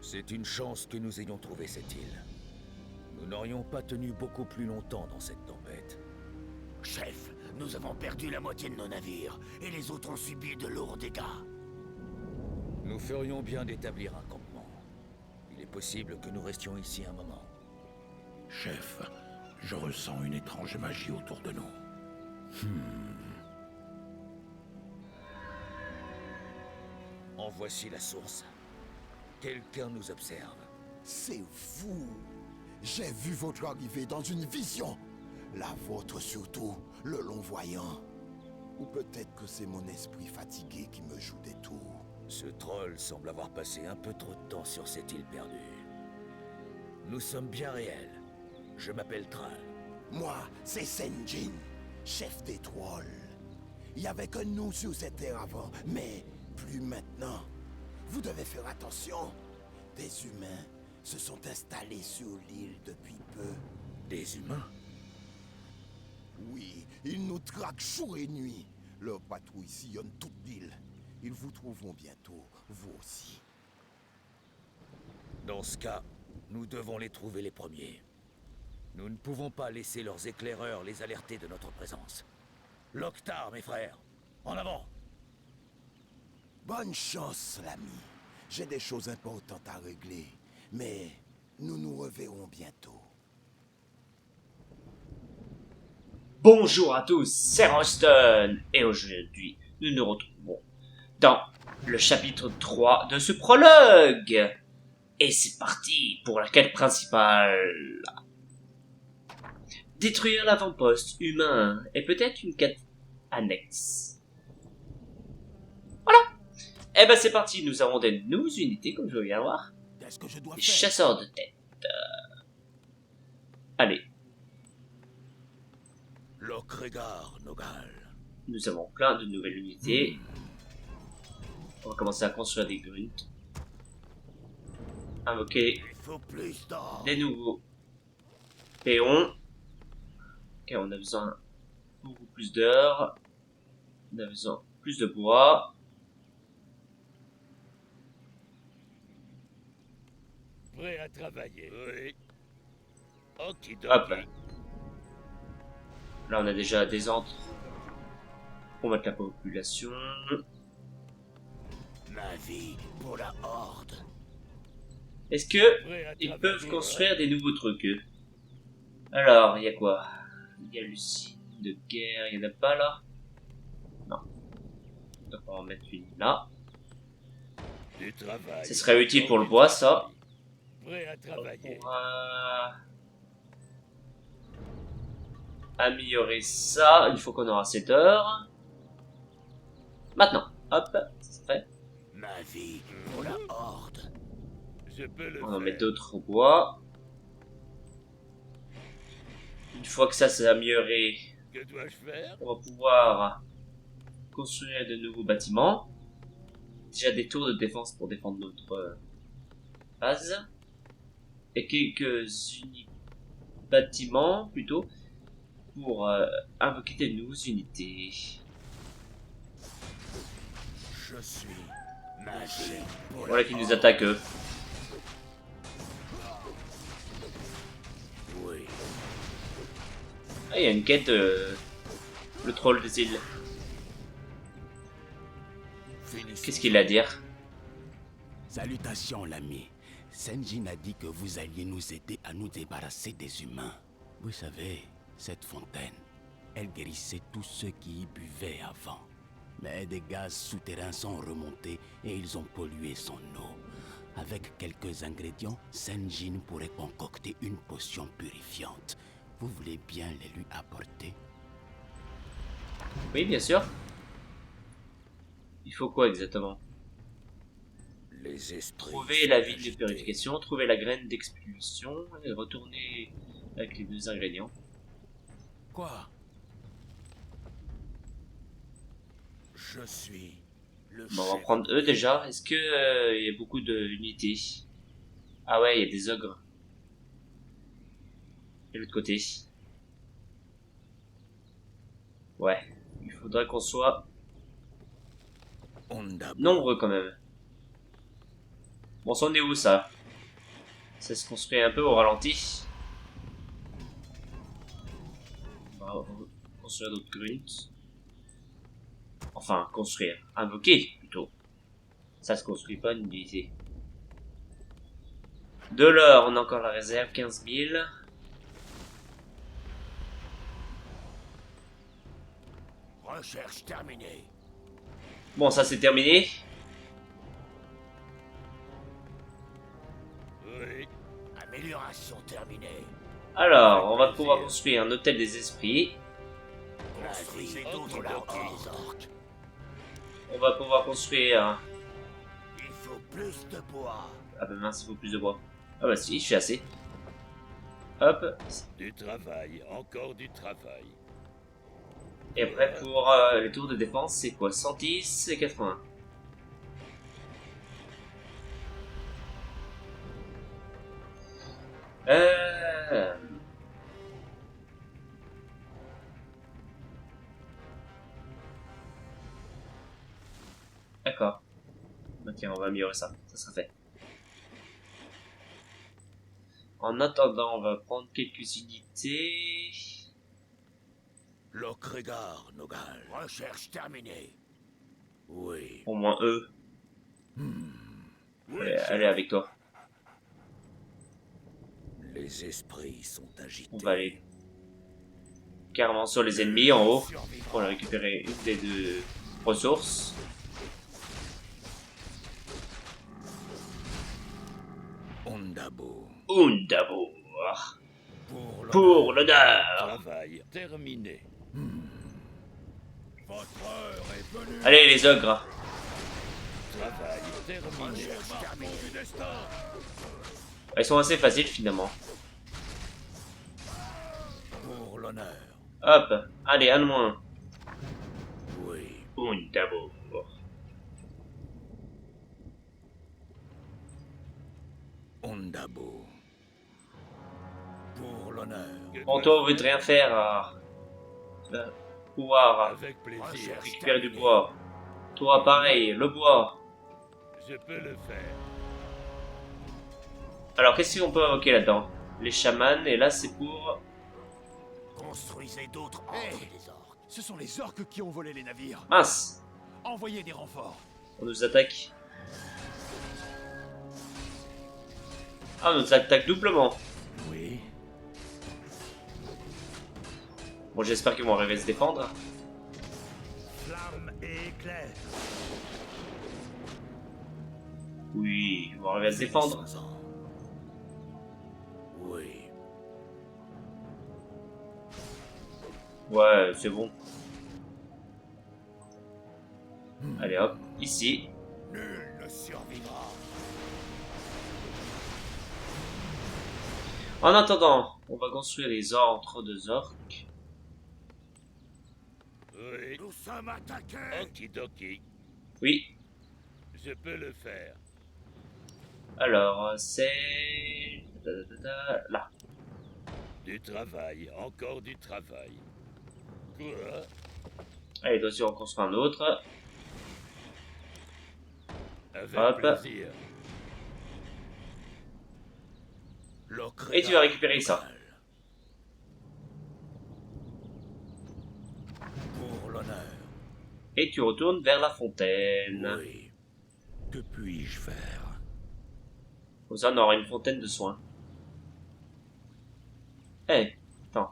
C'est une chance que nous ayons trouvé cette île. Nous n'aurions pas tenu beaucoup plus longtemps dans cette tempête. Chef, nous avons perdu la moitié de nos navires, et les autres ont subi de lourds dégâts. Nous ferions bien d'établir un campement. Il est possible que nous restions ici un moment. Chef, je ressens une étrange magie autour de nous. En voici la source. Quelqu'un nous observe. C'est vous. J'ai vu votre arrivée dans une vision. La vôtre surtout, le long voyant. Ou peut-être que c'est mon esprit fatigué qui me joue des tours. Ce troll semble avoir passé un peu trop de temps sur cette île perdue. Nous sommes bien réels. Je m'appelle Thrall. Moi, c'est Sen'jin, chef des trolls. Il y avait que nous sur cette terre avant, mais plus maintenant. Vous devez faire attention. Des humains se sont installés sur l'île depuis peu. Des humains? Oui, ils nous traquent jour et nuit. Leurs patrouilles sillonnent toute l'île. Ils vous trouveront bientôt, vous aussi. Dans ce cas, nous devons les trouver les premiers. Nous ne pouvons pas laisser leurs éclaireurs les alerter de notre présence. Loktar, mes frères, en avant! Bonne chance, l'ami. J'ai des choses importantes à régler, mais nous nous reverrons bientôt. Bonjour à tous, c'est Roston, et aujourd'hui, nous nous retrouvons dans le chapitre 3 de ce prologue. Et c'est parti pour la quête principale. Détruire l'avant-poste humain et peut-être une quête annexe. Voilà. Et ben c'est parti, nous avons des nouvelles unités comme je viens de voir. Qu'est-ce que je dois Des faire? chasseurs de tête. Allez, Lokregar, Nogal. nous avons plein de nouvelles unités. On va commencer à construire des grunts. Invoquer Il faut plus d'or. des nouveaux péons. Ok, on a besoin beaucoup plus d'heures. On a besoin plus de bois. Prêt à travailler. Oui. Okidoki. Hop. Là, on a déjà des antres pour mettre la population. Ma vie pour la Horde. Est-ce que Prêt à ils travailler, peuvent construire des nouveaux trucs eux? Alors, il y a quoi? Il y a l'usine de guerre, il y en a pas là? Non. Donc on va en mettre une là. Du travail. Ce serait utile pour le bois, ça. Prêt à travailler. On va améliorer ça. Il faut qu'on aura 7 heures. Maintenant, hop, c'est fait. Ma vie pour la Horde. Je peux le On en faire. met d'autres au bois. Une fois que ça s'est amélioré, Que dois-je faire? on va pouvoir construire de nouveaux bâtiments. Déjà des tours de défense pour défendre notre base. Et quelques bâtiments plutôt pour invoquer de nouvelles unités. Je suis ma vie pour Voilà la qui nous Horde. attaquent eux. Oui. Ah, il y a une quête, le troll des îles. Qu'est-ce qu'il a à dire? Salutations, l'ami. Sen'jin a dit que vous alliez nous aider à nous débarrasser des humains. Vous savez, cette fontaine, elle guérissait tous ceux qui y buvaient avant. Mais des gaz souterrains sont remontés et ils ont pollué son eau. Avec quelques ingrédients, Sen'jin pourrait concocter une potion purifiante. Vous voulez bien les lui apporter? Oui, bien sûr. Il faut quoi exactement? Les esprits. Trouver la ville de purification, trouver la graine d'expulsion et retourner avec les deux ingrédients. Quoi? Je suis le Bon, on va chef. prendre eux déjà. Est-ce que il y a beaucoup d'unités? Ah ouais, il y a des ogres. Et l'autre côté. Ouais, il faudrait qu'on soit Ondab. nombreux quand même. Bon, ça, on est où ça? Ça se construit un peu au ralenti. On va construire d'autres grunts. Enfin, construire. Invoquer, plutôt. Ça se construit pas, une unité. De l'or, on a encore la réserve, 15 000. Recherche terminée. Bon, ça c'est terminé. Oui. Amélioration terminée. Alors, on va pouvoir construire un hôtel des esprits. Construisez d'autres laboratoires des orques. On va pouvoir construire... Il faut plus de bois. Ah bah mince, il faut plus de bois. Ah bah si, je suis assez. Hop. Du travail, encore du travail. Et après, pour les tours de défense, c'est quoi? 110 et 80. D'accord. Ok, on va améliorer ça. Ça sera fait. En attendant, on va prendre quelques unités. Lokregar, Nogal. Recherche terminée. Oui. Au moins eux. Allez avec toi. Les esprits sont agités. On va aller carrément sur les ennemis en haut pour récupérer une des deux ressources. Ondabo. Undabo. Pour l'honneur. Travail terminé. Votre heure est venue. Allez les ogres. Travail terminé. Du destin. Ils sont assez faciles finalement. Pour l'honneur. Hop. Allez, un de moins. Oui. Undabo. Ondabo. Pour l'honneur. Bon, toi, vous ne rien faire. Pouvoir Avec plaisir. récupérer du bois. Toi, pareil, le bois. Je peux le faire. Alors, qu'est-ce qu'on peut invoquer là-dedans? Les chamans, et là, c'est pour... Construisez d'autres ordres des orques. Ce sont les orques qui ont volé les navires. Mince. Envoyez des renforts. On nous attaque. Ah, on nous attaque doublement. Oui. Bon, j'espère qu'ils vont arriver à se défendre. Flamme et éclair. Oui, ils vont arriver à se défendre. Oui. Ouais, c'est bon. Allez hop, ici. Nul ne survivra. En attendant, on va construire les ordres de orques. Oui. Nous sommes attaqués. Okidoki. Oui, Je peux le faire. alors c'est... là. Du travail, encore du travail. Quoi? Allez, doit en construire un autre. Avec Hop. plaisir. Et tu vas récupérer ça. Pour l'honneur. Et tu retournes vers la fontaine. Oui. Que puis-je faire? Comme ça, on aura une fontaine de soins. Eh, attends.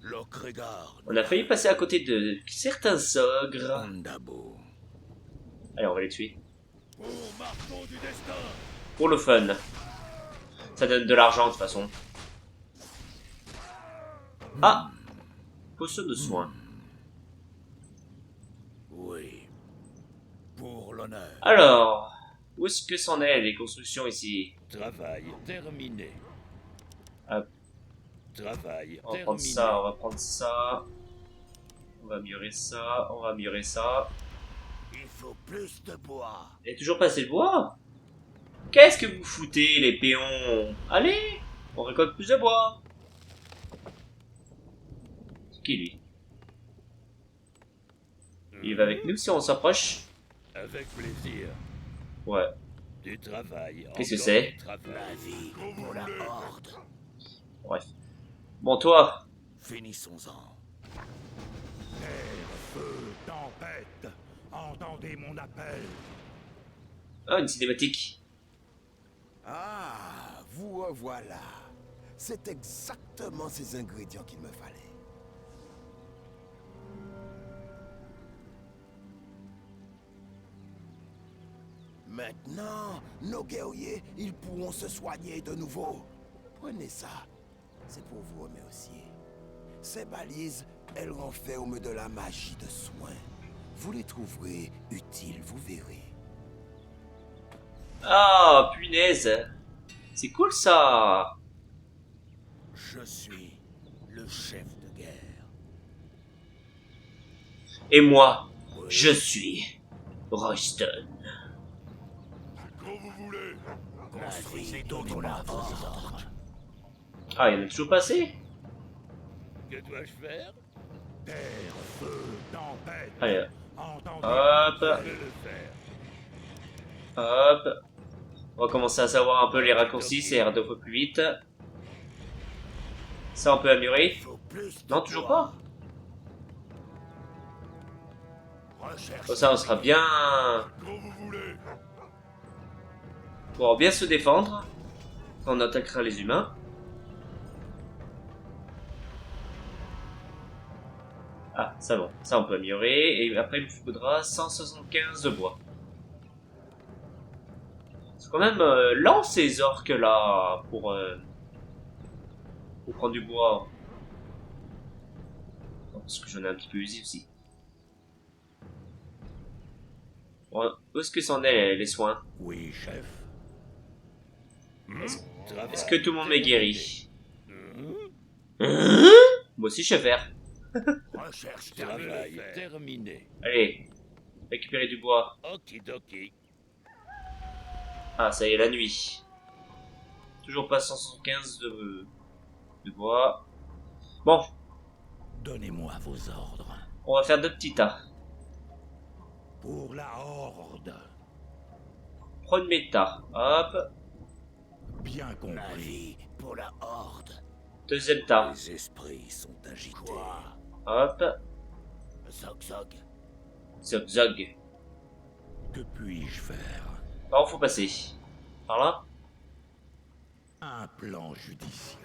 Lokregar. On a failli passer à côté de certains ogres. Ondabo. Allez, on va les tuer. Pour marteau du destin. Pour le fun. Ça donne de l'argent de toute façon. Ah, potion de soins. Oui. Pour l'honneur. Alors, où est-ce que c'en est les constructions ici? Travail terminé. Hop. Travail On va terminé. prendre ça, on va prendre ça. On va améliorer ça, on va améliorer ça. Il faut plus de bois. Il n'y a toujours pas assez de bois. Qu'est-ce que vous foutez, les péons? Allez, on récolte plus de bois. C'est qui, lui? Il va avec nous si on s'approche? Avec plaisir. Ouais. Du travail. Qu'est-ce que encore c'est? du travail. La vie pour la Horde. Bref. Bon, toi. Finissons-en. Terre, feu, tempête. Entendez mon appel. Ah, une cinématique. Ah, vous revoilà. C'est exactement ces ingrédients qu'il me fallait. Maintenant, nos guerriers, ils pourront se soigner de nouveau. Prenez ça. C'est pour vous remercier. Ces balises, elles renferment de la magie de soin. Vous les trouverez utiles, vous verrez. Ah, punaise. C'est cool ça. Je suis le chef de guerre. Et moi, je suis Royston. Quand vous voulez. Construisez d'autres ordre. Ah, il y en a toujours passé. Que dois-je faire? Terre, feu, tempête. Allez, Entendez hop, Je vais le faire. hop. On va commencer à savoir un peu les raccourcis, c'est R deux fois plus vite. Ça, on peut améliorer. Faut plus de Non, toujours bois. pas. Recherche. Comme ça, on sera bien... Quand vous voulez. Pour bien se défendre quand on attaquera les humains. Ah, ça bon. Ça, on peut améliorer. Et après, il me faudra 175 de bois. C'est quand même lent, ces orques-là, pour prendre du bois. Non, parce que j'en ai un petit peu usé aussi. Bon, où est-ce que c'en est, les soins? Oui, chef. Est-ce que tout le monde m'est guéri? Moi aussi, je sais faire. Recherche Travail terminée. terminé. Allez, récupérer du bois. Okidoki. Ah, ça y est, la nuit. Toujours pas 175 de bois. Bon, Donnez-moi vos ordres. on va faire deux petits tas. Pour la Horde. Premier tas. Hop. Bien La compris. vie pour la Horde. Deuxième tas. Les esprits sont agités. Hop. Zog Zog. Zog zog. Que puis-je faire? Par où faut passer? Par là? Un plan judicieux.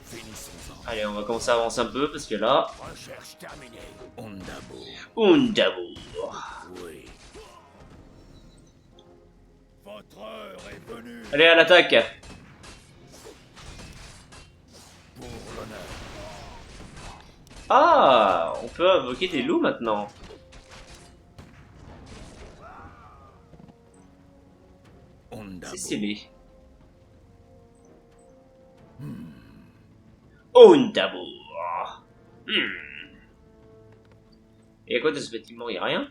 Finissons-en. Allez, on va commencer à avancer un peu parce que là... Recherche terminée. Ondabo. Undabour. Oui. Votre heure est venue. Allez, à l'attaque. Pour l'honneur. Ah, on peut invoquer des loups maintenant. Ondabo. C'est stylé. Undabour. Et à quoi de ce bâtiment? Il n'y a rien?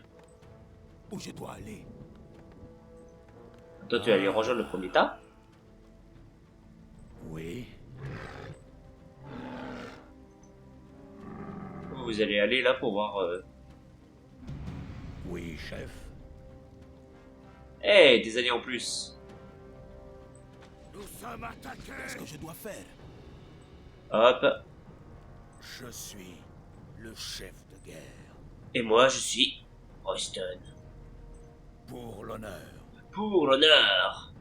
Où je dois aller? Toi, tu vas aller rejoindre le premier tas. Oui. Vous allez aller là pour voir... Oui, chef. Eh, des alliés en plus. Nous sommes attaqués. Qu'est-ce que je dois faire? Hop. Je suis le chef de guerre. Et moi, je suis Royston. Pour l'honneur. Pour l'honneur.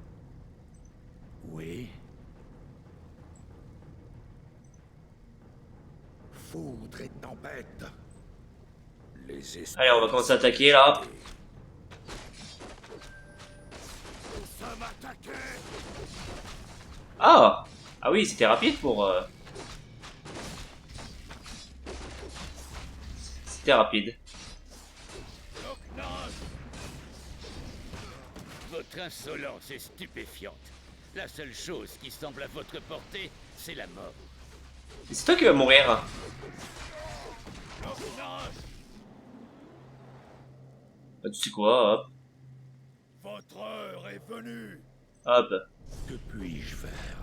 Oui. Foudre et tempête. Les esprits. Allez, on va commencer à attaquer là. Nous sommes attaqués. Ah. Ah oui, c'était rapide pour... C'était rapide. Votre insolence est stupéfiante. La seule chose qui semble à votre portée, c'est la mort. C'est toi qui vas mourir. Bah, tu sais quoi, hop. Votre heure est venue. Hop. Que puis-je faire?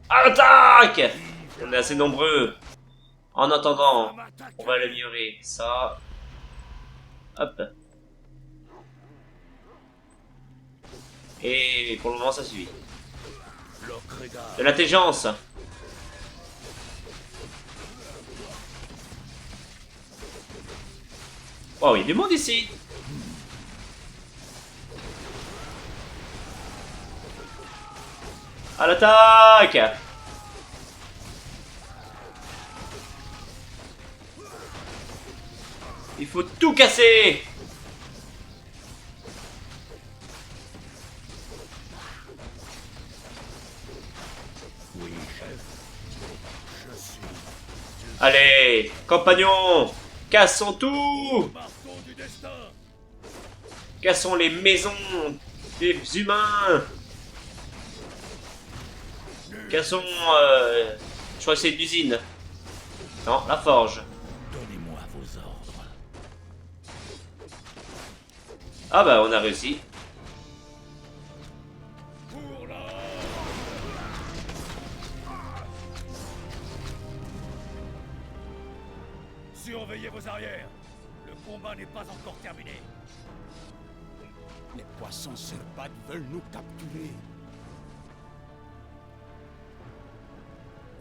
Attaque! On est assez nombreux. En attendant, on va l'améliorer. Ça. Hop. Et pour le moment, ça suffit. Lokregar. De l'intelligence. Oh, il y a du monde ici. À l'attaque. Il faut tout casser. Oui, chef. Je suis Allez, compagnons, cassons tout. marteau du destin. Cassons les maisons des humains. Cassons, je crois que c'est l'usine. Non, la forge. Donnez-moi vos ordres. Ah bah, on a réussi. Pour la... Surveillez vos arrières. Le combat n'est pas encore terminé. Les poissons serpades veulent nous capturer.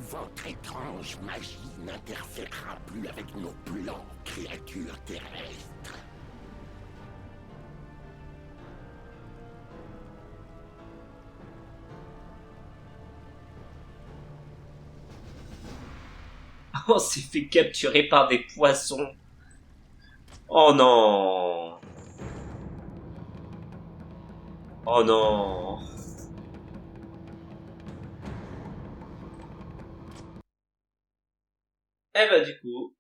Votre étrange magie n'interférera plus avec nos plans, créatures terrestres. On s'est fait capturer par des poissons. Oh non. Oh non. Eh ben du coup,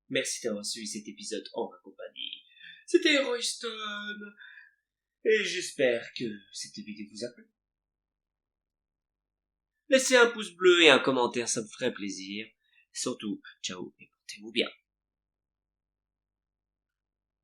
merci d'avoir suivi cet épisode en ma compagnie. C'était Royston. Et j'espère que cette vidéo vous a plu. Laissez un pouce bleu et un commentaire, ça me ferait plaisir. Surtout, ciao et portez-vous bien.